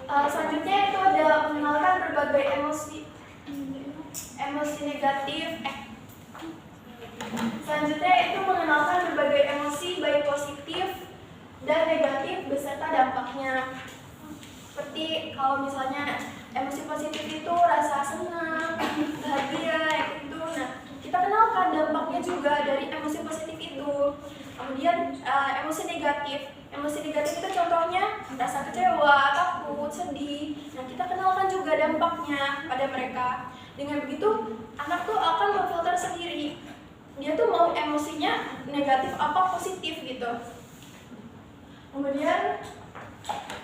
Selanjutnya itu ada mengenalkan berbagai emosi negatif. Selanjutnya itu mengenalkan berbagai emosi baik positif dan negatif beserta dampaknya. Seperti kalau misalnya emosi positif itu rasa senang, bahagia, itu. Nah, kita kenalkan dampaknya juga dari emosi positif itu. Kemudian emosi negatif itu contohnya rasa kecewa, takut, sedih. Nah, kita kenalkan juga dampaknya pada mereka. Dengan begitu, anak tuh akan memfilter sendiri. Dia tuh mau emosinya negatif apa positif gitu. Kemudian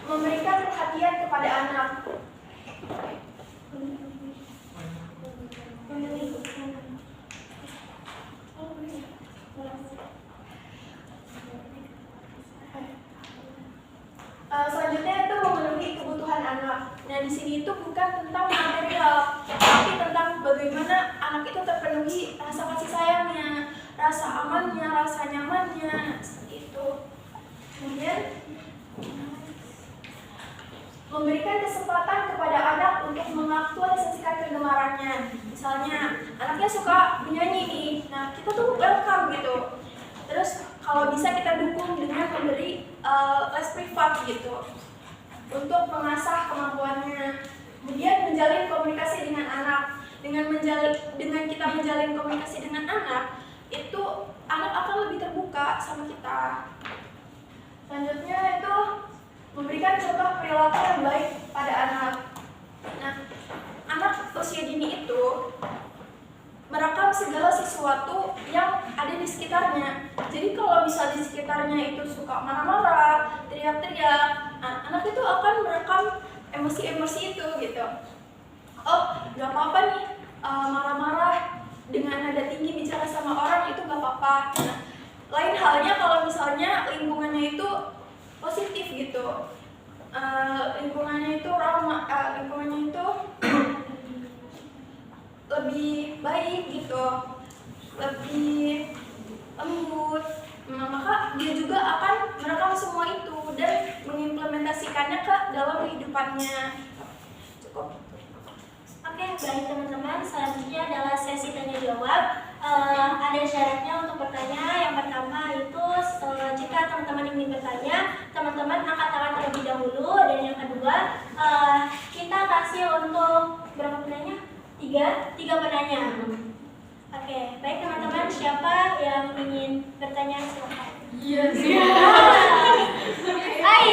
memberikan perhatian kepada anak. Selanjutnya itu memenuhi kebutuhan anak. Nah, di sini itu bukan tentang material, tapi tentang bagaimana anak itu terpenuhi rasa kasih sayangnya, rasa amannya, rasa nyamannya, seperti itu. Kemudian memberikan kesempatan kepada anak untuk mengaktualisasikan kegemarannya. Misalnya, anaknya suka menyanyi nih, nah kita tuh welcome gitu. Terus kalau bisa kita dukung dengan memberi les privat gitu untuk mengasah kemampuannya. Kemudian menjalin komunikasi dengan anak. Dengan kita menjalin komunikasi dengan anak, itu anak akan lebih terbuka sama kita. Selanjutnya itu memberikan contoh perilaku yang baik pada anak. Nah, anak usia dini itu merekam segala sesuatu yang ada di sekitarnya. Jadi kalau misal di sekitarnya itu suka marah-marah, teriak-teriak, nah, anak itu akan merekam emosi-emosi itu gitu. Oh, gak apa-apa nih marah-marah dengan nada tinggi bicara sama orang itu gak apa-apa. Nah, lain halnya kalau misalnya lingkungannya itu positif gitu, lingkungannya itu ramah, lingkungannya itu lebih baik gitu, lebih lembut, maka dia juga akan merekam semua itu dan mengimplementasikannya ke dalam kehidupannya. Cukup. Oke, baik teman-teman, selanjutnya adalah sesi tanya jawab. Ada syaratnya untuk bertanya. Yang pertama itu jika teman-teman ingin bertanya, teman-teman angkat tangan terlebih dahulu. Dan yang kedua, kita kasih untuk berapa penanya? Tiga penanya. Oke, baik teman-teman, siapa yang ingin bertanya silakan. Yes. Hai.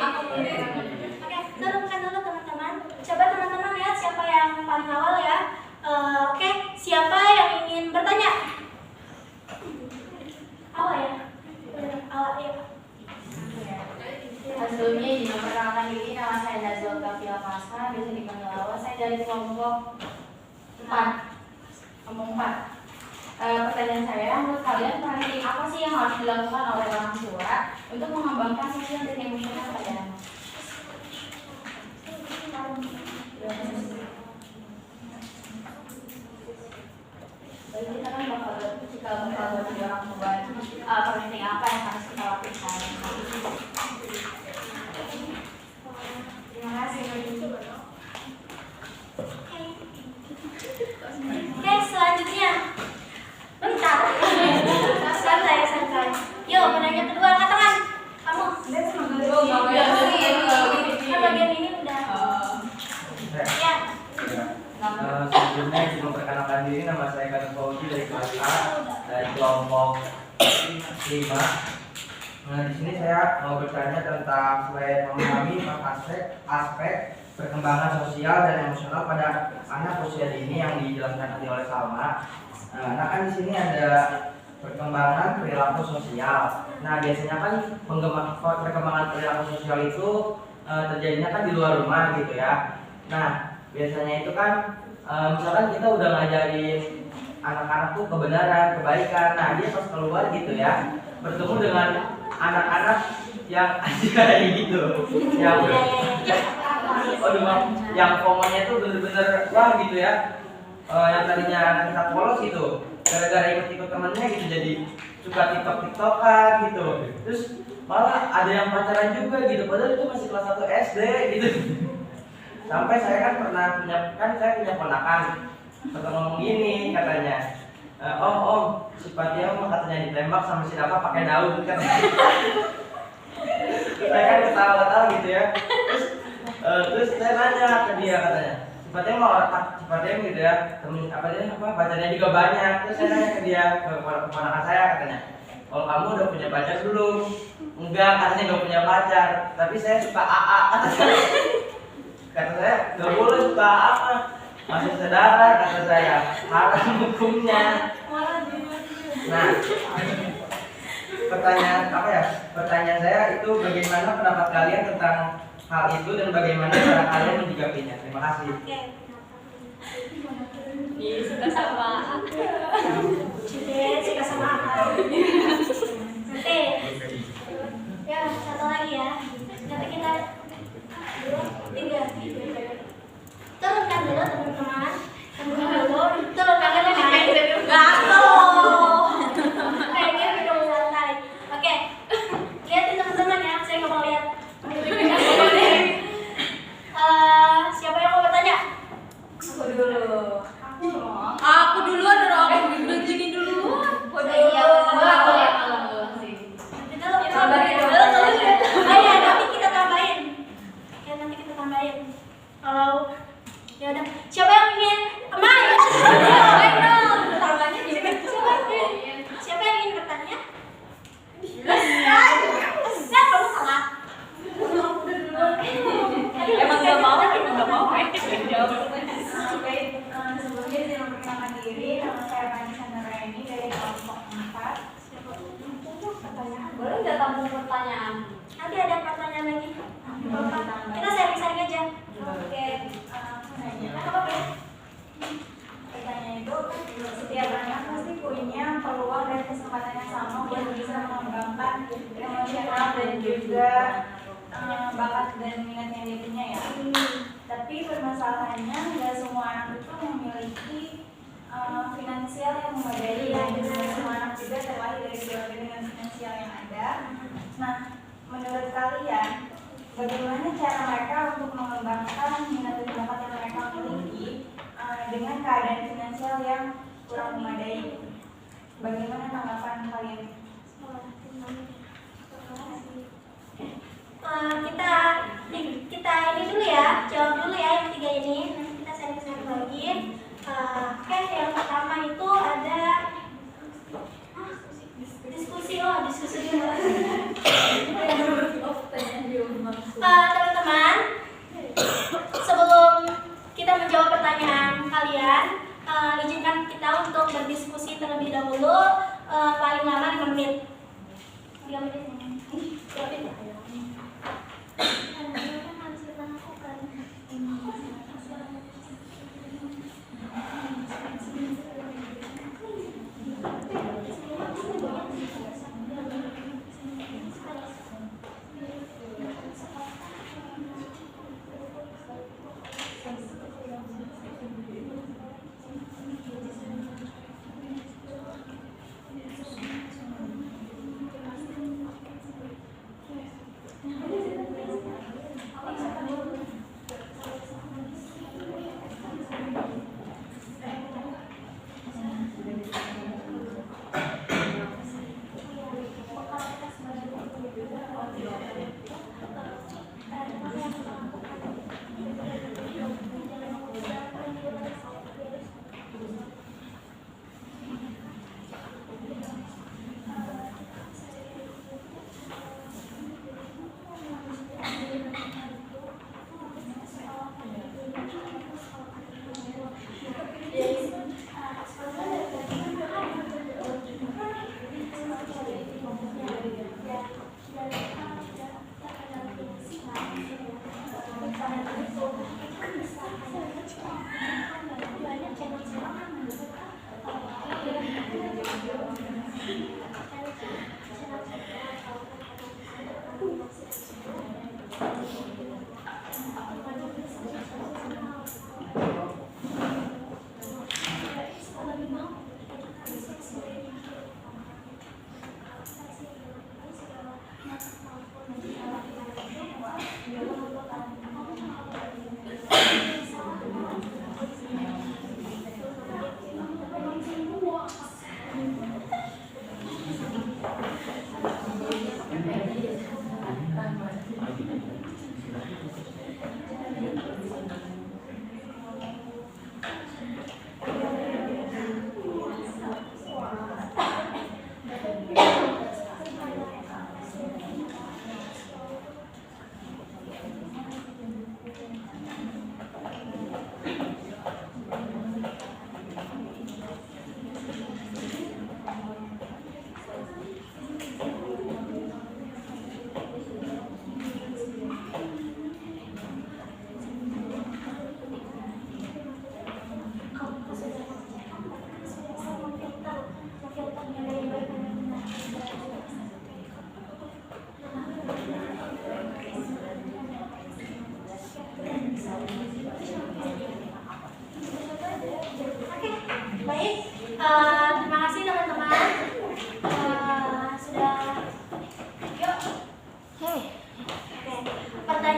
Oke, turunkan dulu teman-teman. Coba teman-teman lihat siapa yang paling awal ya. Oke, siapa yang ingin bertanya? Awal ya. Awal ya. Sebelumnya izin memperkenalkan diri, nama saya Nazul Kafia Masa, biasa dipanggil Awa. Saya dari kelompok 4. Pertanyaan saya, menurut kalian penting apa sih yang harus dilakukan oleh orang tua untuk mengembangkan sosial dan emosional pada anak? Jadi kita kan bakal jadi orang tua, penting apa yang harus kita lakukan? Terima kasih. Oke, selanjutnya. Bentar. Santai. Yuk, penanya kedua, angkat tangan. Kamu. Kan bagian ini udah. Ya. Sebelumnya izin memperkenalkan diri, nama saya Kadang Fauzi dari kelas A dari kelompok 5. Nah, di sini saya mau bertanya tentang selain memahami aspek perkembangan sosial dan emosional pada anak usia dini yang dijelaskan tadi oleh Salma. Nah, kan di sini ada perkembangan perilaku sosial. Nah, biasanya kan perkembangan perilaku sosial itu terjadinya kan di luar rumah gitu ya. Nah, biasanya itu kan misalkan kita udah ngajarin anak-anak tuh kebenaran, kebaikan. Nah, dia pas keluar gitu ya, bertemu dengan anak-anak yang ajaib gitu, yang komennya tuh bener-bener wah gitu ya, yang tadinya anak kita polos gitu, gara-gara ikut temennya gitu jadi suka tiktokan gitu. Terus malah ada yang pacaran juga gitu, padahal itu masih kelas 1 SD gitu. Sampai saya kan saya punya ponakan, pernah ngomong gini katanya, om si Fatia mah katanya ditembak sama si Rafa pakai daun kan. Saya kan ketawa-ketawa gitu ya. Terus saya nanya ke dia katanya, si Fatia mah si Fatia gitu ya, temen pacarnya juga banyak. Terus saya nanya ke dia, ke ponakan saya katanya, kalau kamu udah punya pacar belum? Enggak, katanya nggak punya pacar, tapi saya suka AA kata saya nggak boleh suka AA, masih saudara kata saya, haram hukumnya. Nah, pertanyaan saya itu bagaimana pendapat kalian tentang hal itu dan bagaimana cara kalian menyikapinya? Terima kasih. Suka sama. Suka sama apa? Nanti. Ya, satu lagi ya. Nanti kita 2, 3. Turunkan dulu teman-teman. Turunkan dulu main. Kayak gitu dong santai. Oke. Lihatin teman-teman ya. Saya nggak mau lihat. Siapa yang mau bertanya? Aku duluan dong. Begini dulu. Iya, Nanti kita tambahin. Ya nanti kita tambahin. Kalau ya udah, siapa yang ingin main? Main dong. Tambahnya gini. Siapa yang ingin bertanya? Kamu salah. Emang nggak mau main. Sebelumnya saya memperkenalkan diri, nama saya Vanessa Nuraini dari kelompok 4. Pertanyaan, boleh nggak tampung pertanyaan? Nanti ada pertanyaan lagi. Kita sharing-sharing aja. Oke, apa ya? Pertanyaan itu, setiap anak pasti punya peluang dan kesempatan yang sama untuk bisa mengembangkan emosional dan juga bakat dan minat yang dia punya ya. Tapi permasalahannya nggak semua anak itu memiliki finansial yang memadai dan tidak semua anak juga terlahir dari keluarga dengan finansial yang ada. Nah, menurut kalian bagaimana cara mereka untuk mengembangkan minat dan bakat yang mereka miliki dengan keadaan finansial yang kurang memadai? Bagaimana tanggapan kalian? Kita ini dulu ya, jawab dulu ya yang 3 ini. Nanti kita sharing-sharing lagi. Oke, yang pertama itu ada diskusi dulu. Teman-teman, sebelum kita menjawab pertanyaan kalian, izinkan kita untuk berdiskusi terlebih dahulu, paling lama 5 menit.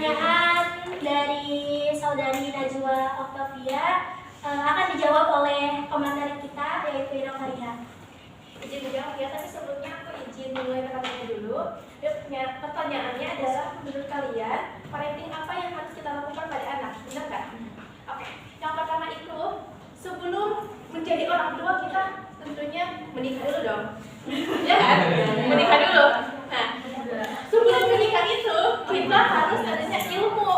pertanyaan dari saudari Najwa Octavia akan dijawab oleh komandan kita yaitu Ira Maria. Izin menjawab ya, tapi sebelumnya aku izin mulai pertanyaannya dulu. Pertanyaannya adalah, menurut kalian, parenting apa yang harus kita lakukan pada anak? Benar kan? Oke. Yang pertama itu, sebelum menjadi orang tua kita tentunya menikah dulu dong. Ya kan? Menikah dulu. Nah, sebelum menikah itu kita harus adanya ilmu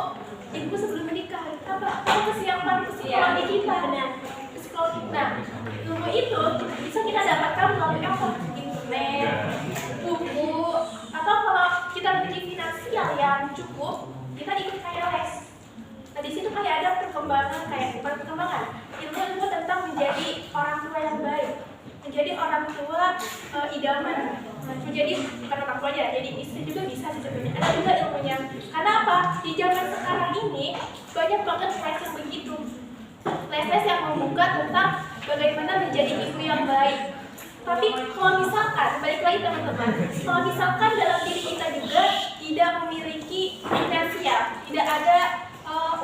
sebelum menikah. Apa kesiapan psikologi kita? Nah, ilmu itu bisa kita dapatkan melalui apa? Internet, buku, atau kalau kita memiliki finansial yang cukup, kita ikut kayak les. Nah, di situ kayak ada perkembangan ilmu tentang menjadi orang tua yang baik, menjadi orang tua idaman, menjadi bukan orang tua aja, jadi istri juga bisa sebenarnya. Ada juga ilmunya. Karena apa? Di zaman sekarang ini banyak banget les yang begitu. Les yang membuka tentang bagaimana menjadi ibu yang baik. Tapi kalau misalkan, balik lagi teman-teman, kalau misalkan dalam diri kita juga tidak memiliki finansial, tidak ada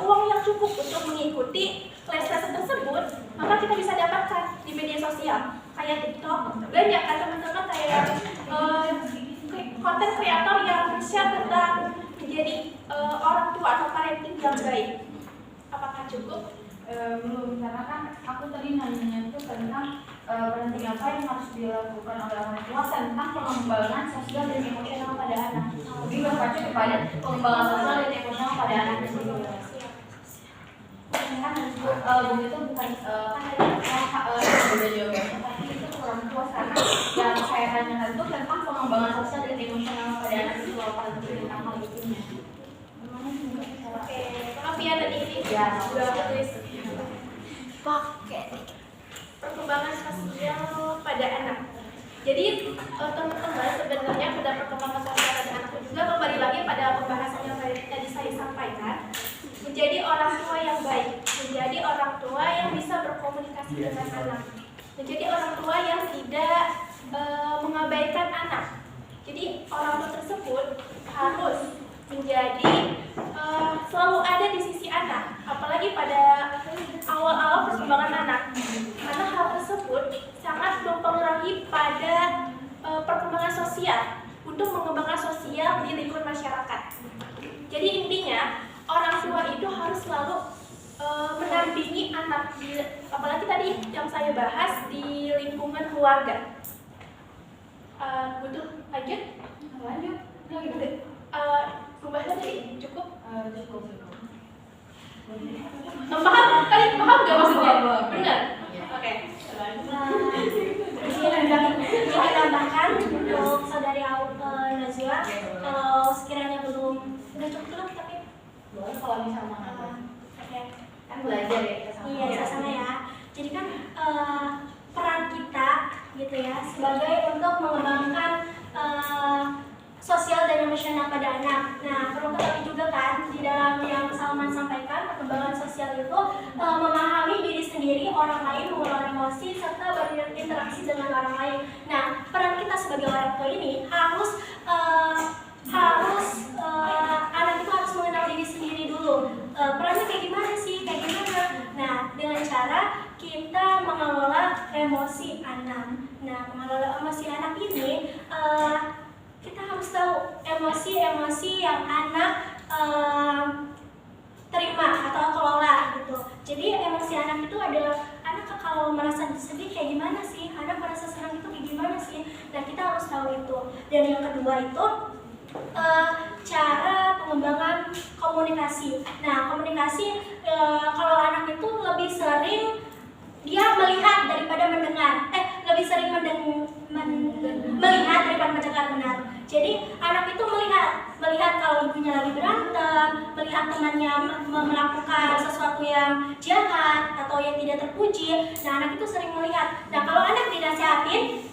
uang yang cukup untuk mengikuti les-les tersebut, maka kita bisa dapatkan di media sosial kayak TikTok. Banyak kan teman-teman kayak konten kreator yang share tentang menjadi orang tua atau parenting yang baik. Apakah cukup? Belum, karena kan aku tadi nanya itu tentang parenting apa yang harus dilakukan oleh orang tua tentang pengembangan sosial dan emosional pada anak. Lebih berpacu kepada pengembangan sosial dan emosional pada anak itu. Begitu bukan beda jawabannya, tapi itu orang tua karena yang saya tanyakan itu tentang pengembangan sosial dan emosional pada anak itu paling tentang hal itu. Oke, maaf ya tadi ini Ya, sudah tulis pakai perkembangan sosial pada anak. Jadi teman-teman sebenarnya pada perkembangan sosial pada anak juga kembali lagi pada pembahasan yang tadi saya sampaikan, menjadi orang tua yang baik, menjadi orang tua yang bisa berkomunikasi dengan anak, menjadi orang tua yang tidak mengabaikan anak. Jadi orang tua tersebut harus menjadi selalu ada di sisi anak, apalagi pada awal-awal perkembangan anak, karena hal tersebut sangat mempengaruhi pada perkembangan sosial untuk mengembangkan sosial di lingkungan masyarakat. Jadi intinya orang tua itu harus selalu mendampingi anak, apalagi tadi yang saya bahas di lingkungan keluarga. Butuh lanjut? Lanjut. Pembahasan tadi cukup? Cukup. Paham? Kali paham nggak maksudnya? Benar? Oke. Saya tambahkan untuk saudari Najwa, kalau sekiranya belum udah cukup tapi boleh kalau misalnya ada. Oke. Kan belajar ya kita sama. Iya, sama ya. Jadi kan peran kita gitu ya sebagai untuk mengembangkan sosial dan emosional pada anak. Nah, perlu ketahui juga kan di dalam yang Salman sampaikan, perkembangan sosial itu memahami diri sendiri, orang lain, mengelola emosi, serta berinteraksi dengan orang lain. Nah, peran kita sebagai orang tua ini harus anak itu harus mengenal diri sendiri dulu. Perannya kayak gimana sih? Kayak gimana? Nah, dengan cara kita mengelola emosi anak. Nah, mengelola emosi anak ini kita harus tahu emosi-emosi yang anak terima atau kelola gitu. Jadi emosi anak itu adalah anak kalau merasa sedih kayak gimana sih, anak merasa senang itu kayak gimana sih. Nah, kita harus tahu itu. Dan yang kedua itu cara pengembangan komunikasi. Nah, komunikasi kalau anak itu lebih sering dia melihat daripada mendengar. Lebih sering melihat daripada mendengar, benar. Jadi anak itu melihat kalau ibunya lagi berantem, melihat temannya melakukan sesuatu yang jahat atau yang tidak terpuji. Nah, anak itu sering melihat. Nah, kalau anak dinasehatin,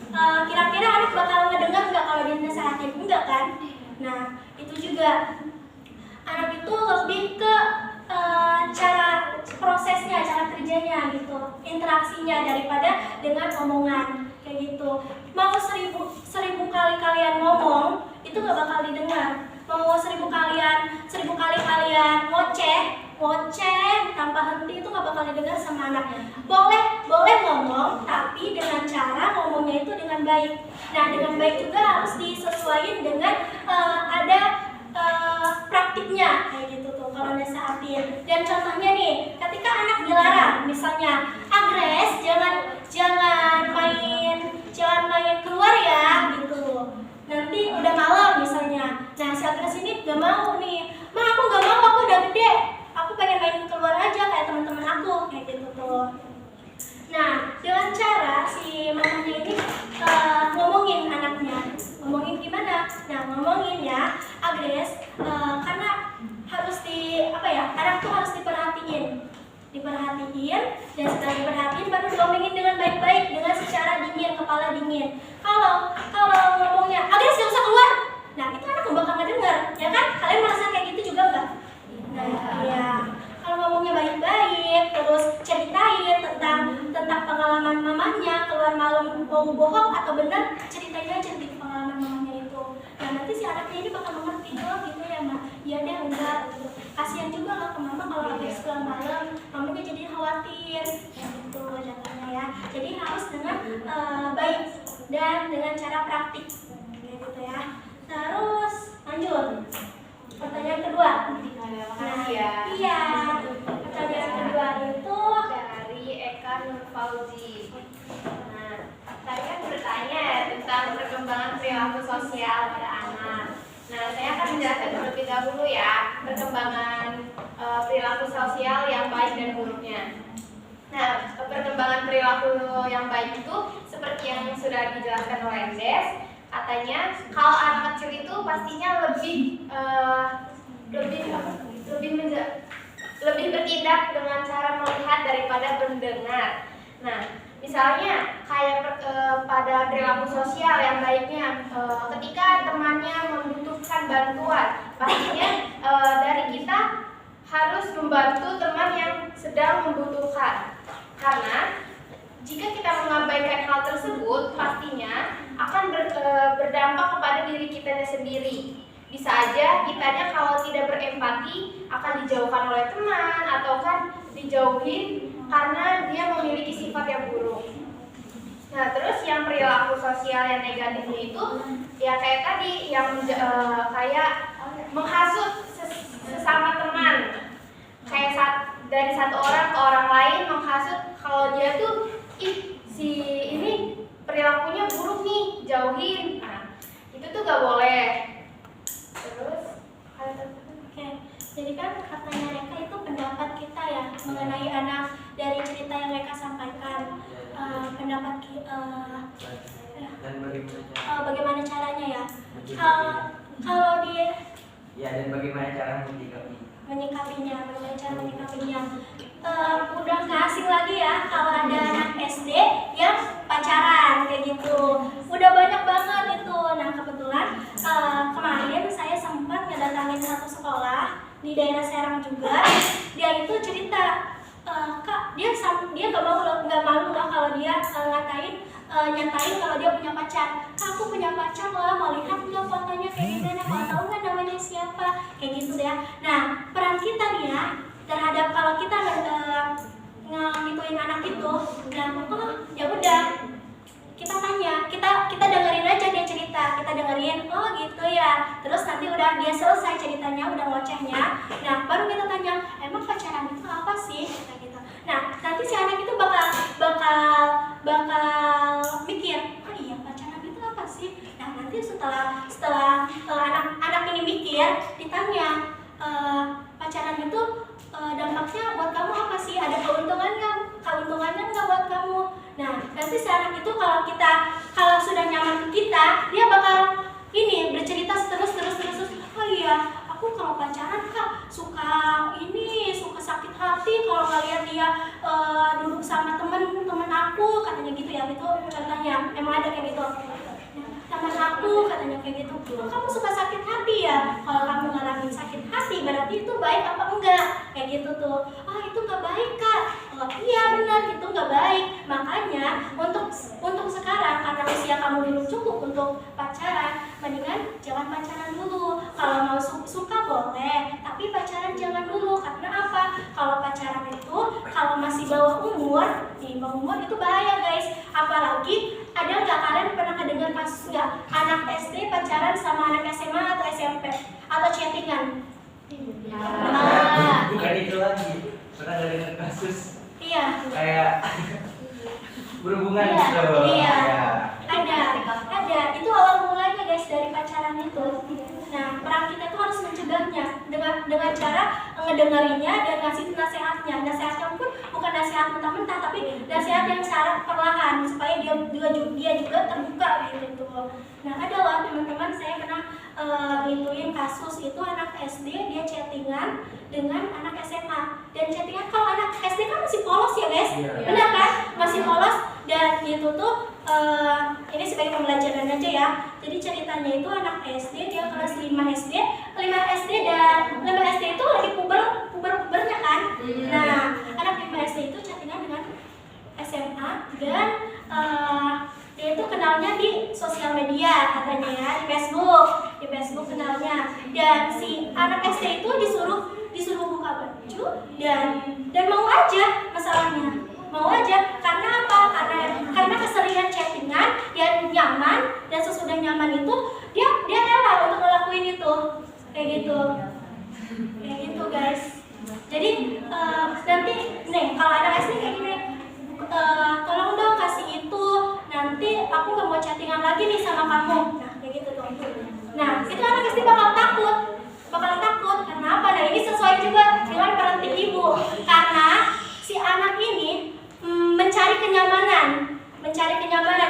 kira-kira anak bakal ngedengar nggak kalau dinasehatin? Enggak kan? Nah, itu juga anak itu lebih ke cara prosesnya, cara kerjanya gitu, interaksinya daripada dengan omongan kayak gitu. Mau seribu kali kalian ngomong itu gak bakal didengar. Mau mau 1000 kali kalian ngoceh tanpa henti itu nggak bakal didengar sama anak. Boleh ngomong, tapi dengan cara ngomongnya itu dengan baik. Nah, dengan baik juga harus disesuaikan dengan ada praktiknya kayak gitu tuh kalau nasaatin. Dan contohnya nih, ketika anak dilarang, misalnya Agres jangan main keluar ya gitu. Nanti udah malam misalnya. Nah, si Agres ini gak mau nih. Ma, aku gak mau, aku udah gede. Aku pengen main keluar aja kayak teman-teman aku kayak gitu tuh. Nah, dengan cara si mamanya ini ngomongin anaknya. Ngomongin gimana? Nah, ngomongin ya, Agres, karena harus anak tuh harus diperhatiin, dan setelah diperhatiin baru diomongin dengan baik-baik, dengan secara dingin, kepala dingin. Kalau ngomongnya, Agres gak usah keluar, nah itu anak gak bakal ngedenger, ya kan? Kalian merasa kayak gitu juga nggak? Nah, iya. Kalau ngomongnya baik-baik, terus ceritain tentang pengalaman mamanya keluar malam mau bohong atau benar, ceritain aja di pengalaman mamanya itu. Nah, nanti si anaknya ini bakal mengerti, oh gitu ya Mak, iya deh enggak gitu. Kasihan juga lah ke mama kalau habis pulang malam, mamanya jadi khawatir, gitu jatuhnya ya. Jadi harus dengan baik dan dengan cara praktik, kayak gitu ya. Terus lanjut, pertanyaan kedua. Makasih ya. Iya, pertanyaan kedua itu Dari Eka Nur Fauzi. Nah, tadi kan bertanya tentang perkembangan perilaku sosial pada anak. Nah, saya akan menjelaskan terlebih dahulu ya perkembangan perilaku sosial yang baik dan buruknya. Nah, perkembangan perilaku yang baik itu seperti yang sudah dijelaskan oleh Des, katanya kalau anak kecil itu pastinya lebih bertindak dengan cara melihat daripada mendengar. Nah, misalnya kayak pada perilaku sosial yang baiknya, ketika temannya membutuhkan bantuan, pastinya dari kita harus membantu teman yang sedang membutuhkan. Karena jika kita mengabaikan hal tersebut, pastinya akan berdampak kepada diri kita sendiri. Bisa aja kitanya kalau tidak berempati akan dijauhkan oleh teman atau kan dijauhin karena dia memiliki sifat yang buruk. Nah, terus yang perilaku sosial yang negatifnya itu ya kayak tadi yang kayak menghasut sesama teman. Kayak dari satu orang ke orang lain menghasut kalau dia tuh si ini perilakunya buruk nih, jauhin. Nah, itu tuh gak boleh. Terus oke, jadi kan katanya Reka itu pendapat kita ya mengenai anak dari cerita yang Reka sampaikan. Pendapat dan bagaimana caranya ya? Kalau dia dan bagaimana cara menyikapinya, bagaimana cara menyikapinya? Udah nggak asing lagi ya kalau ada anak SD yang pacaran kayak gitu. Udah banyak banget itu. Nah, kebetulan kemarin saya sempat ngedatangin satu sekolah di daerah Serang juga. Dia itu cerita, Kak, dia nggak malu lah kalau dia nyatain kalau dia punya pacar. Kak, aku punya pacar loh, mau lihat nggak fotonya kayak gimana? Mau tahu nggak namanya siapa? Kayak gitu ya. Nah, peran kita nih ya terhadap kalau kita ngituin anak itu, nah ya udah kita tanya, kita dengerin aja dia cerita, kita dengerin, oh gitu ya. Terus nanti udah dia selesai ceritanya, udah ngocehnya, nah baru kita tanya, emang pacaran itu apa sih? Kayak gitu. Nah, nanti si anak itu bakal mikir, oh iya pacaran itu apa sih? Nah, nanti setelah anak ini mikir, ditanya, pacaran itu dampaknya buat kamu apa sih? Ada keuntungannya nggak buat kamu? Nah, nanti si anak itu kalau sudah nyaman ke kita, dia bakal bercerita terus. Oh iya, aku kalau pacaran Kak suka sakit hati kalau ngeliat dia duduk sama temen aku, katanya gitu ya. Itu contohnya, emang ada kayak gitu. Teman aku katanya kayak gitu. Oh, kamu suka sakit hati ya? Kalau kamu ngalamin sakit hati berarti itu baik apa enggak? Kayak gitu tuh. Ah, itu nggak baik Kak. Oh, iya benar, itu nggak baik. Makanya untuk sekarang karena usia kamu belum cukup untuk pacaran, mendingan jangan pacaran dulu. Kalau mau suka itu bahaya guys. Apalagi ada nggak kalian pernah dengar kasus nggak anak SD pacaran sama anak SMA atau SMP atau chattingan? Bukan itu lagi. Pernah ada dengar kasus Iya. kayak berhubungan Iya, gitu. iya. Ya. Ada. Itu awal mulanya guys dari pacaran itu. Nah, peran kita tuh harus mencegahnya dengan cara ngedengarinya dan ngasih nasihatnya. Nasihatnya pun bukan nasihat mentah-mentah, tapi nasihat yang secara perlahan supaya dia juga terbuka gitu tuh. Nah, ada loh teman-teman, saya pernah ngituin kasus itu anak SD dia chattingan dengan anak SMA. Dan chattingan kalau anak SD kan masih polos ya guys, Iya. benar kan? Masih polos dan itu tuh ini sebagai pembelajaran aja ya. Jadi ceritanya itu anak SD dia kelas 5 SD dan 5 SD itu lagi pubernya kan. Nah, anak 5 SD itu chattingan dengan SMA dan dia itu kenalnya di sosial media katanya ya, di Facebook kenalnya. Dan si anak SD itu disuruh buka baju dan mau aja masalahnya. Mau aja karena apa? Karena keseringan chattingan yang nyaman dan sesudah nyaman itu dia rela untuk ngelakuin itu. Kayak gitu guys. Jadi nanti nih kalau anak SD kayak gini, tolong dong kasih itu, nanti aku gak mau chattingan lagi nih sama kamu. Nah kayak gitu tuh. Nah itu anak SD bakal takut karena apa? Nah ini sesuai juga dengan parenting ibu, karena si anak ini mencari kenyamanan.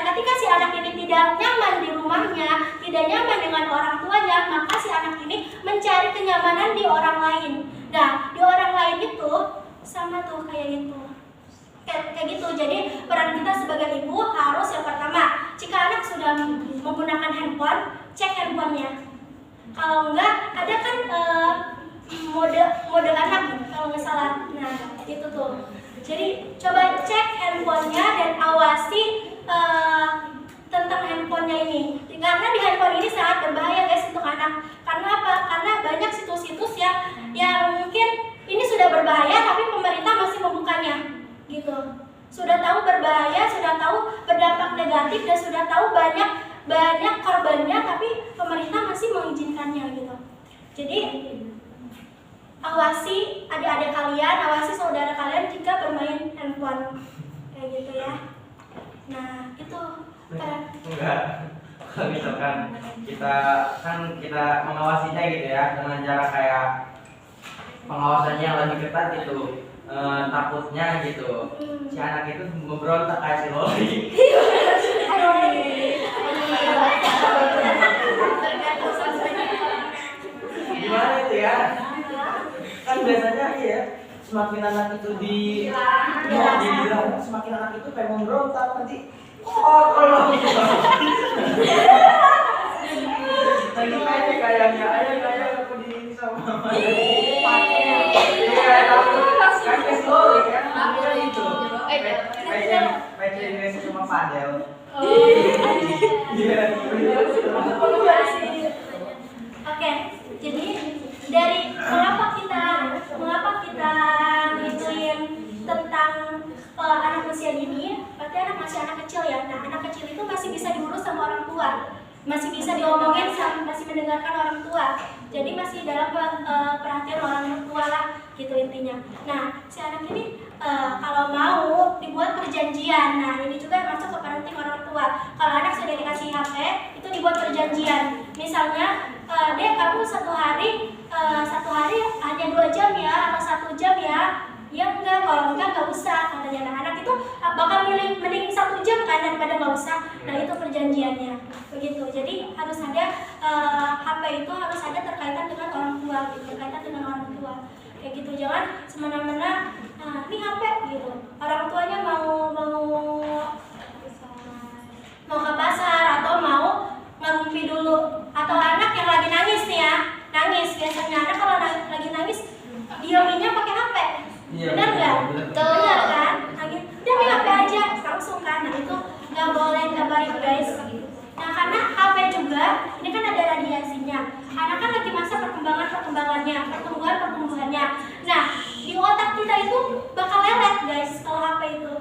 Ketika si anak ini tidak nyaman di rumahnya, tidak nyaman dengan orang tuanya, maka si anak ini mencari kenyamanan di orang lain. Nah, di orang lain itu sama tuh kayak gitu. Jadi peran kita sebagai ibu harus yang pertama, jika anak sudah menggunakan handphone, cek handphonenya. Kalau enggak, ada kan mode anak kalau nggak salah. Nah, itu tuh. Jadi coba cek handphonenya dan awasi tentang handphonenya ini. Karena di handphone ini sangat berbahaya guys untuk anak. Karena apa? Karena banyak situs-situs yang mungkin ini sudah berbahaya tapi pemerintah masih membukanya. Gitu. Sudah tahu berbahaya, sudah tahu berdampak negatif dan sudah tahu banyak korbannya tapi pemerintah masih mengizinkannya gitu. Jadi awasi adik-adik kalian, awasi saudara kalian jika bermain handphone kayak gitu ya. Nah itu Enggak. Kalau misalkan kita mengawasinya gitu ya dengan cara kayak pengawasannya yang lebih ketat gitu. Takutnya gitu si anak itu memberontak kayak si Loli. Gimana itu ya? Kan biasanya ya semakin anak itu dibilang semakin anak itu kayak memberontak nanti tolong lagi kayaknya ayah aku di sama mama iya takut kan kayak Loli kan namanya itu PC Indonesia cuma padel. Iya. Oke, jadi dari mengapa kita ngituin tentang anak usia dini, berarti anak masih anak kecil ya. Nah, anak kecil itu masih bisa diurus sama orang tua, masih bisa diomongin, masih mendengarkan orang tua. Jadi masih dalam perhatian orang tua lah, gitu intinya. Nah, si anak ini kalau mau dibuat perjanjian. Nah, ini juga masuk ke parenting orang tua. Kalau anak sudah dikasih HP, itu dibuat perjanjian. Misalnya, Dek, kamu satu hari hanya 2 jam ya, atau 1 jam ya. Ya enggak, kalau enggak usah katanya. Nah, anak itu bakal mending 1 jam kan daripada nggak usah. Nah, itu perjanjiannya begitu. Jadi harus ada HP itu harus ada terkaitan dengan orang tua, berkaitan dengan orang tua kayak gitu. Jangan semena-mena ini HP gitu. Orang tuanya mau ke pasar atau mau ngerumpi dulu, atau anak yang lagi nangis nih ya, nangis. Biasanya anak kalau lagi nangis diaminnya pakai HP. Iya, benar nggak? benar. Benar kan? Udah main HP aja langsung kan. Nah itu nggak boleh, nggak baik guys. Nah karena HP juga ini kan ada radiasinya. Anak kan lagi masa pertumbuhannya. Nah, di otak kita itu bakal lelet guys kalau HP itu.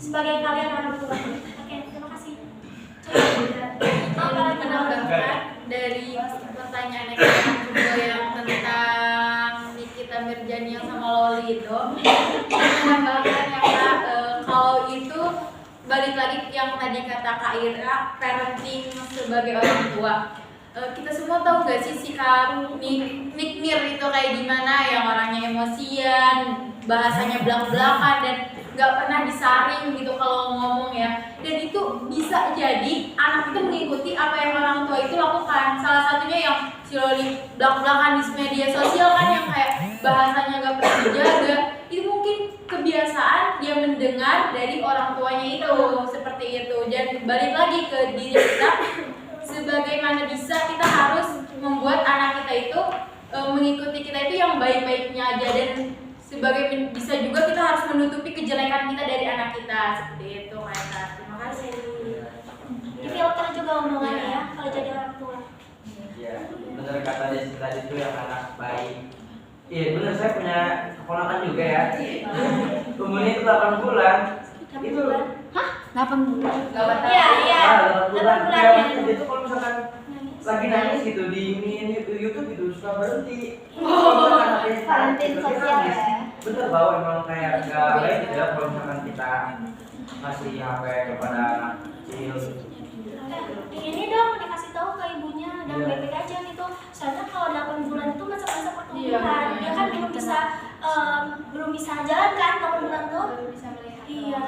sebagai kalian orang tua. Oke, terima kasih. Kalau menambahkan dari pertanyaan yang kedua yang tentang Nikita Mirjani yang sama Loli itu, menambahkan yang kalau itu balik lagi yang tadi kata Kak Ira, parenting sebagai orang tua. Kita semua tahu gak sih sikap Nikmir itu kayak gimana, yang orangnya emosian, bahasanya belak-belakan dan gak pernah disaring gitu kalau ngomong ya. Dan itu bisa jadi anak itu mengikuti apa yang orang tua itu lakukan. Salah satunya yang si Loli belak-belakan di media sosial kan, yang kayak bahasanya gak pernah dijaga. Itu mungkin kebiasaan dia mendengar dari orang tuanya itu seperti itu. Dan balik lagi ke diri kita, sebagaimana bisa kita harus membuat anak kita itu mengikuti kita itu yang baik-baiknya aja, dan sebagai bisa juga kita harus menutupi kejelekan kita dari anak kita seperti itu. Terima kasih. Di filter juga omongannya ya kalau jadi orang tua. Iya, benar kata Desi tadi itu yang anak baik. Iya benar, saya punya keponakan juga ya. Umurnya itu 8 bulan. Itu 8 bulan. Iya, iya. 8 bulan. 8 bulan Ya, ya. itu kalau misalkan lagi nangis gitu di YouTube itu suka berhenti. Parenting sosial ya. Bener bahwa emang kayak gak baik gitu ya kalau misalkan kita ngasih HP kepada anak kecil. Ini dong dikasih tahu ke ibunya dan Iya. baik-baik aja gitu. Soalnya kalau 8 bulan itu masa-masa Iya, pertumbuhan, dia kan belum bisa jalan kan 8 bulan tuh. Bisa melihat. Iya.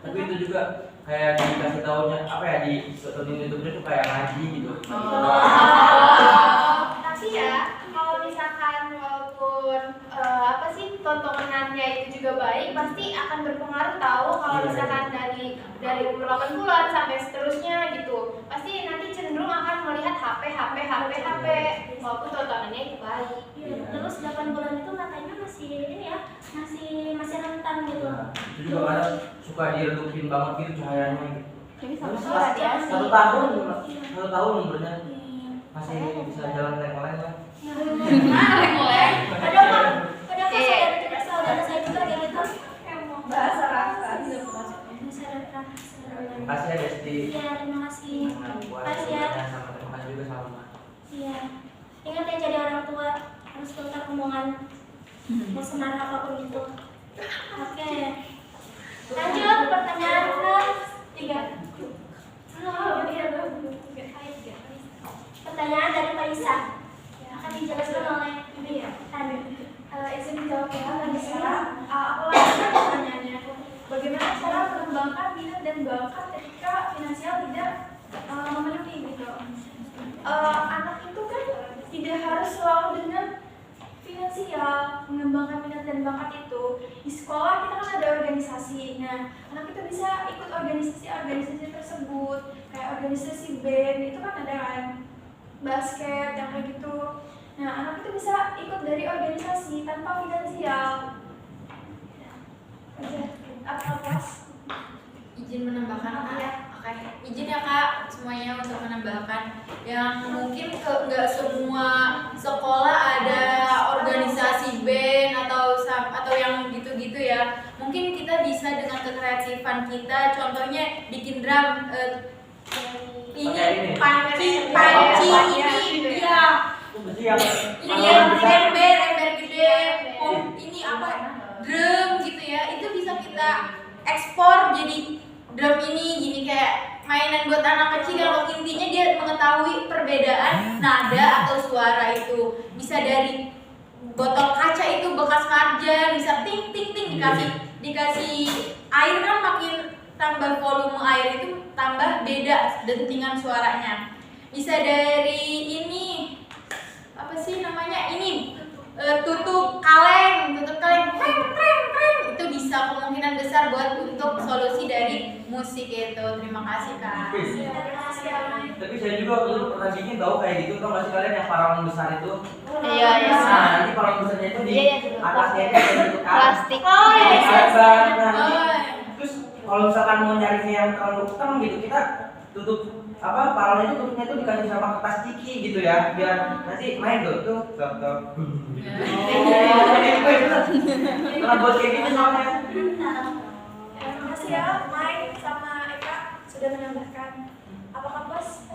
Tapi itu juga kayak dikasih taunya apa ya, di YouTube-nya tuh kayak ngaji gitu. Tapi ya, kalau misalkan walaupun apa sih tontonannya itu juga baik, pasti akan berpengaruh tahu kalau Iya. misalkan dari umur 8 bulan sampai seterusnya gitu. Pasti nanti cenderung akan melihat HP walaupun tontonannya itu baik. Iya. Terus 8 bulan itu matanya masih ini ya, masih rentan gitu. Nah, itu juga kadang suka diredupin banget gitu cahayanya gitu. Jadi sama Terus sekali ya. satu tahun umurnya masih bisa jalan leng-leng lah. Padahal saudara saya juga kayak gitu. Bahasa rasa. Bahasa rasa. Terima kasih ya Desti. Iya, terima kasih. Buat Makasih ya. ilmunya, sama terima kasih juga sama. Iya. Ingat ya, jadi orang tua harus filter omongan. Mau semarah apapun itu. Oke. Lanjut pertanyaan ke-3. Pertanyaan dari Parisa. Akan dijelaskan oleh Ibu ya. Izin dijawab ya, Mbak Nisa. Aku lanjutkan pertanyaannya. Bagaimana cara mengembangkan minat dan bakat ketika finansial tidak memenuhi gitu? Anak itu kan tidak harus selalu dengan finansial mengembangkan minat dan bakat itu. Di sekolah kita kan ada organisasi. Nah, anak itu bisa ikut organisasi tersebut, kayak organisasi band itu kan ada kan, basket yang kayak gitu. Nah, anak itu bisa ikut dari organisasi tanpa finansial. Apa kelas? Izin menambahkan Kak. Oke, izin ya Kak semuanya untuk menambahkan yang mungkin nggak semua sekolah ada organisasi band atau yang gitu-gitu ya. Mungkin kita bisa dengan kekreatifan kita, contohnya bikin drum, ini panci ini ya. Mesti yang Ember gede, ini apa? Drum gitu ya. Itu bisa kita ekspor jadi drum ini gini, kayak mainan buat anak kecil yang intinya dia mengetahui perbedaan nada atau suara itu. Bisa dari botol kaca itu bekas marjan, bisa ting ting ting dikasih air kan, makin tambah volume air itu tambah beda dentingan suaranya. Bisa dari ini apa sih namanya, ini tutup kaleng kreng itu bisa kemungkinan besar buat untuk solusi dari musik itu. Terima kasih Kak. Tapi saya juga waktu itu pernah bikin tahu kayak gitu, tau gak sih kalian yang paralon besar itu? Iya, iya. Nah, nanti paralon besarnya itu di Iya, atasnya itu ada bentuk Plastik. Oh iya. lebar. Nah, nanti Oh, terus kalau misalkan mau nyarinya yang terlalu hitam gitu, kita tutup apa paralon itu, tutupnya itu dikasih sama kertas ciki gitu ya, biar nanti main tuh karena buat kayak gini soalnya. Terima kasih ya, Mai. Sudah menambahkan. Apakah puas?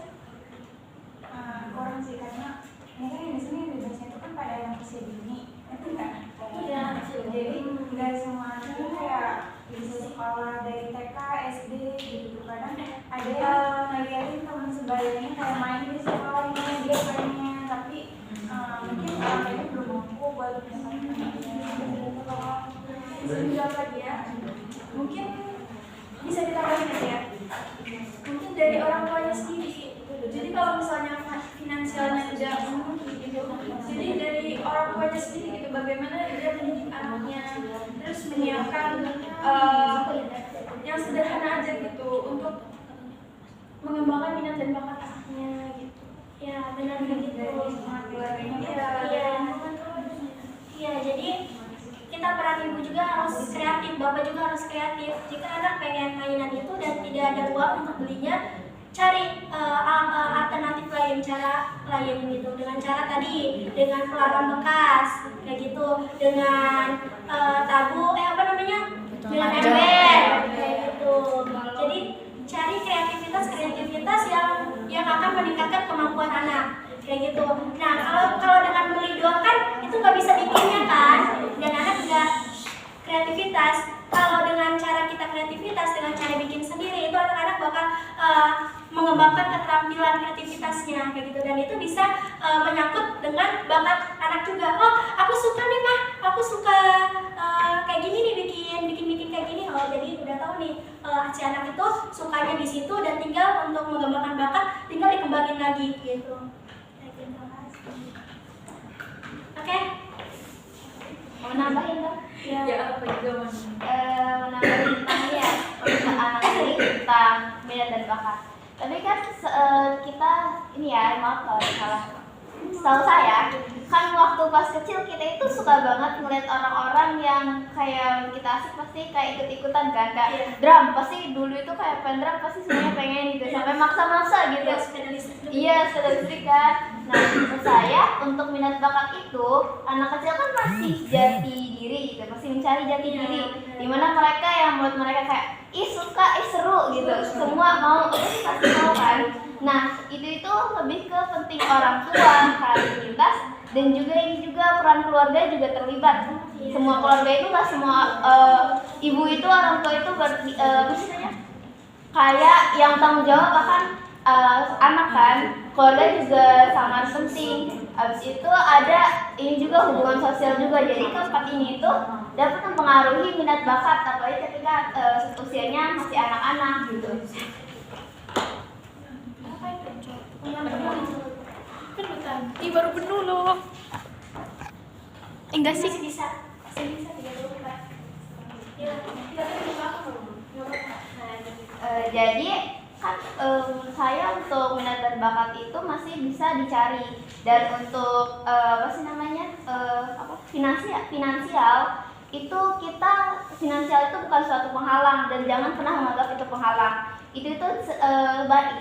Kurang sih, karena ini kan di sini bebasnya itu kan pada yang usia dini, itu kan? Iya. Jadi nggak semua anak tuh kayak bisa sekolah dari TK, SD gitu. Kadang ada yang ngeliatin teman sebayanya kayak main di sekolahnya, dia pengen, tapi mungkin orang lain belum mampu buat Bisa dijawab lagi ya. Mungkin bisa ditambahin ya. Mungkin dari orang tuanya sendiri. Jadi kalau misalnya finansialnya tidak memenuhi gitu, jadi dari orang tuanya sendiri gitu, bagaimana dia mendidik anaknya, terus menyiapkan yang sederhana aja gitu untuk mengembangkan minat dan bakat anaknya gitu. Ya, benar begitu. dari semua keluarganya. Iya. Iya, jadi kita peran ibu juga harus kreatif, bapak juga harus kreatif. Jika anak pengen mainan itu dan tidak ada uang untuk belinya, cari alternatif lain, cara lain gitu. Dengan cara tadi, dengan pelarang bekas, kayak gitu, dengan tabu, dengan ember, kayak gitu. Jadi cari kreativitas yang akan meningkatkan kemampuan anak, kayak gitu. Nah, kalau dengan beli doang kan itu nggak bisa bikinnya kan, dan anak nggak kreativitas. Kalau dengan cara kita kreativitas, dengan cara bikin sendiri, itu anak-anak bakal mengembangkan keterampilan kreativitasnya, kayak gitu. Dan itu bisa menyangkut dengan bakat anak juga. Oh, aku suka nih mah, aku suka kayak gini nih, bikin kayak gini. Oh, jadi udah tahu nih si anak itu sukanya di situ, dan tinggal untuk mengembangkan bakat, tinggal dikembangin lagi gitu. Oke? Mau nambahin dong? Ya apa juga mas? Menambahin tentang ya anak ini tentang minat dan bakat. Tapi kan kita ini ya, maaf kalau salah. Setahu saya kan waktu pas kecil kita itu suka banget ngeliat orang-orang yang kayak kita asik pasti kayak ikut-ikutan kan, kayak drum pasti dulu itu kayak pengen drum pasti semuanya pengen gitu sampai maksa-maksa gitu. Iya, sepeda listrik kan. Nah, menurut saya untuk minat bakat itu anak kecil kan masih jati diri gitu, masih mencari jati diri. Dimana mereka yang menurut mereka kayak ih suka, ih seru gitu, semua mau, pasti mau kan. Nah, itu lebih ke penting orang tua, kreativitas, dan juga ini juga peran keluarga juga terlibat. Semua keluarga itu nggak semua ibu itu, orang tua itu kayak yang tanggung jawab bahkan anak kan, keluarga juga sangat penting. Habis itu ada ini juga hubungan sosial juga. Jadi keempat ini itu dapat mempengaruhi minat bakat, apalagi ketika usianya masih anak-anak gitu. Ih, baru penuh loh. Enggak sih. Bisa 34. Ya, Jadi kan saya untuk minat dan bakat itu masih bisa dicari, dan untuk finansial itu finansial itu bukan suatu penghalang, dan jangan pernah menganggap itu penghalang. Itu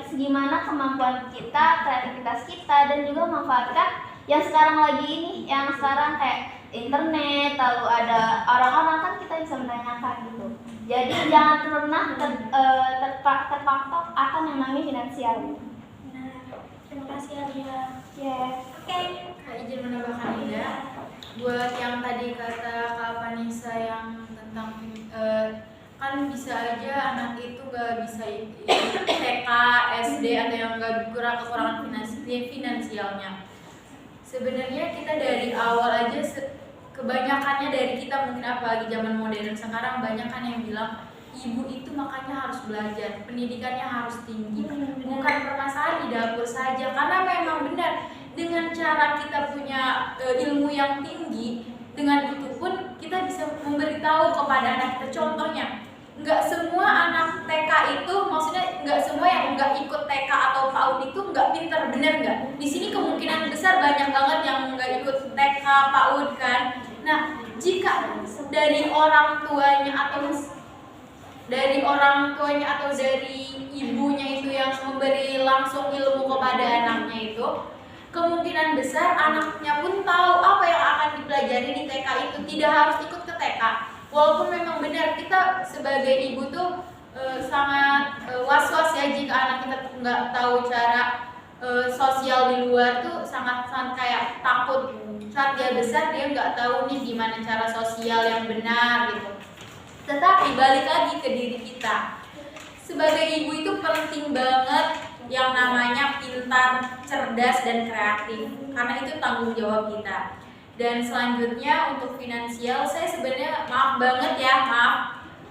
segimana kemampuan kita, kreativitas kita, dan juga memanfaatkan yang sekarang lagi ini, yang sekarang kayak internet, lalu ada orang-orang kan kita bisa menanyakan gitu. Jadi jangan pernah terpatok akan yang namanya finansial. Nah, terima kasih Alia. Ya. Oke. Kak izin menambahkan Ida, buat yang tadi kata Kak Vanessa yang tentang kan bisa aja anak itu gak bisa TK, SD atau yang gak kekurangan finansialnya. Sebenarnya kita dari awal aja kebanyakannya dari kita, mungkin apalagi zaman modern sekarang banyak kan yang bilang ibu itu makanya harus belajar, pendidikannya harus tinggi. Bukan permasalahan di dapur saja, karena memang benar dengan cara kita punya ilmu yang tinggi, dengan itu pun kita bisa memberitahu kepada anak kita. Contohnya, nggak semua anak TK itu, maksudnya nggak semua yang nggak ikut TK atau PAUD itu nggak pintar, bener nggak? Di sini kemungkinan besar banyak banget yang nggak ikut TK, PAUD kan. Nah, jika dari orang tuanya atau dari ibunya itu yang memberi langsung ilmu kepada anaknya itu, kemungkinan besar anaknya pun tahu apa yang akan dipelajari di TK itu, tidak harus ikut ke TK. Walaupun memang benar kita sebagai ibu tuh sangat was-was ya nggak tahu cara sosial di luar tuh sangat-sangat kayak takut. Saat dia besar dia nggak tahu nih gimana cara sosial yang benar gitu. Tetapi balik lagi ke diri kita, sebagai ibu itu penting banget yang namanya pintar, cerdas, dan kreatif, karena itu tanggung jawab kita. Dan selanjutnya untuk finansial, saya sebenarnya maaf banget ya,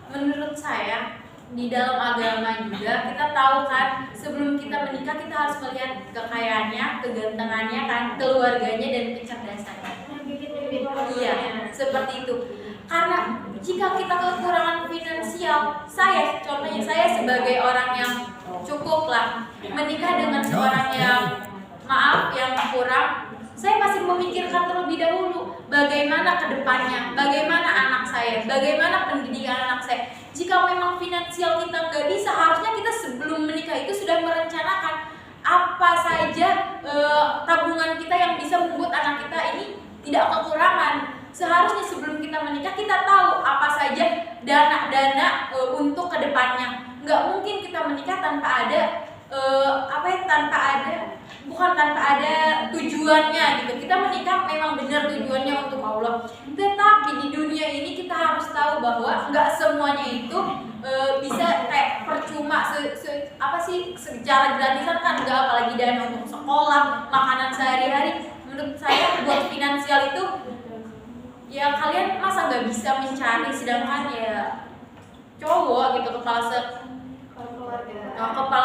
menurut saya di dalam agama juga kita tahu kan, sebelum kita menikah kita harus melihat kekayaannya, kegantengannya kan, keluarganya, dan kecerdasannya. Iya, seperti itu. Karena jika kita kekurangan finansial, contohnya saya sebagai orang yang cukup lah menikah dengan seorang yang yang kurang, saya masih memikirkan terlebih dahulu bagaimana kedepannya, bagaimana anak saya, bagaimana pendidikan anak saya. Jika memang finansial kita nggak bisa, harusnya kita sebelum menikah itu sudah merencanakan apa saja tabungan kita yang bisa membuat anak kita ini tidak kekurangan. Seharusnya sebelum kita menikah kita tahu apa saja dana-dana untuk kedepannya. Nggak mungkin kita menikah tanpa ada tanpa ada tujuannya gitu. Kita menikah memang benar tujuannya untuk Allah. Tetapi di dunia ini kita harus tahu bahwa nggak semuanya itu bisa kayak percuma secara gratisan kan, nggak, apalagi dana untuk sekolah, makanan sehari-hari. Menurut saya buat finansial itu ya kalian masa nggak bisa mencari, sedangkan ya cowok gitu kepala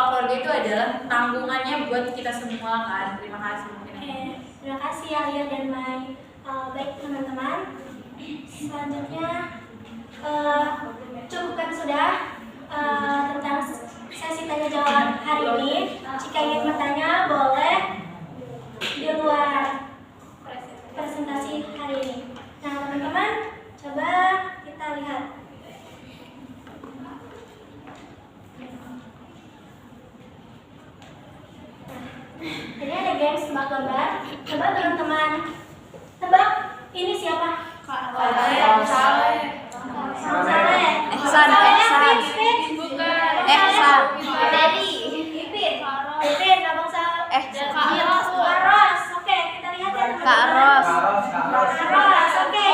keluarga itu adalah tanggungannya buat kita semua kan. Terima kasih. Terima kasih Alia dan Mai. Baik teman-teman, selanjutnya cukupkan sudah tentang sesi tanya jawab hari ini. Jika ingin bertanya boleh di luar presentasi hari ini. Nah teman-teman, coba kita lihat. Jadi ada games tebak gambar. Coba teman-teman tebak ini siapa? Saleh. Ipin, Abang Saleh. Kak Ros. Oke, kita lihat ya teman-teman. Kak Ros. Oke,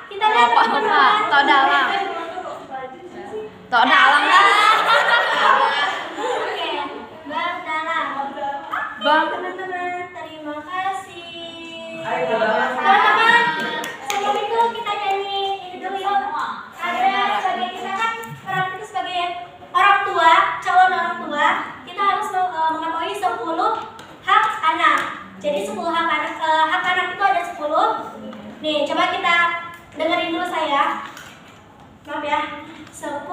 kita lihat teman-teman. Tok dalam. Tok dalam lah. Oke, Bang Dalam. Bang. Teman-teman, terima kasih. Ayo, Teman-teman, sebelum itu kita nyanyi ini dulu yuk. Ada sebagai kita kan peran kita sebagai orang tua, calon orang tua, kita harus mengetahui 10 hak anak. Jadi 10 hak anak itu ada 10. Nih, coba kita dengerin dulu saya. Maaf ya. 10